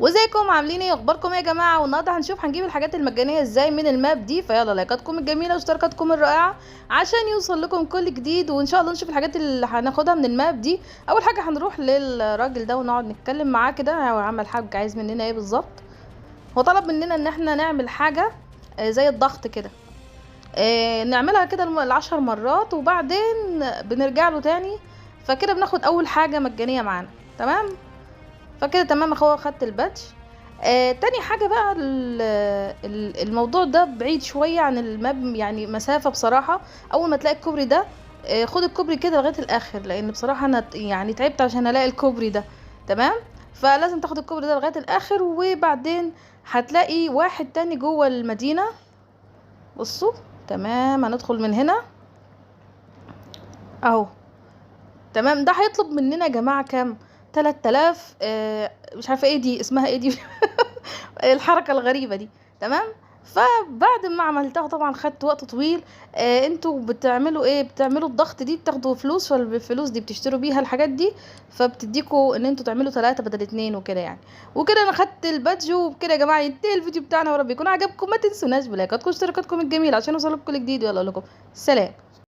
وازيكم عاملين ايه؟ اخباركم ايه يا جماعه؟ والنهارده هنجيب الحاجات المجانيه ازاي من الماب دي. فيلا لايكاتكم الجميله واشتراكاتكم الرائعه عشان يوصل لكم كل جديد، وان شاء الله نشوف الحاجات اللي هناخدها من الماب دي. اول حاجه هنروح للراجل ده ونقعد نتكلم معاه كده. هو عمل حاجه، عايز مننا ايه بالظبط؟ هو طلب مننا ان احنا نعمل حاجه زي الضغط كده. نعملها كده 10 مرات وبعدين بنرجع له تاني. فكده بناخد اول حاجه مجانيه معانا. تمام. فكده تمام اخويا، خدت الباتش. تاني حاجة بقى الموضوع ده بعيد شوية عن الماب، يعني مسافة بصراحة. اول ما تلاقي الكوبري ده خد الكوبري كده لغاية الاخر، لان بصراحة انا يعني تعبت عشان الاقي الكوبري ده. تمام. فلازم تاخد الكوبري ده لغاية الاخر، وبعدين هتلاقي واحد تاني جوه المدينة. بصوا. تمام، هندخل من هنا اهو. تمام، ده هيطلب مننا يا جماعة كام؟ 3000. مش عارفة ايه دي، اسمها ايه دي؟ الحركة الغريبة دي. تمام. فبعد ما عملتها طبعا خدت وقت طويل. انتوا بتعملوا ايه؟ بتعملوا الضغط دي بتاخدوا فلوس، فالفلوس دي بتشتروا بيها الحاجات دي. فبتديكوا ان انتوا تعملوا 3 بدل 2 وكده يعني. وكده انا خدت البادج، وبكده يا جماعة ينتهي الفيديو بتاعنا. ورب يكون عجبكم. ما تنسوناش بلايكاتكم واشتراكاتكم الجميلة عشان يوصلكم كل جديد. ويلا اقول لكم سلام.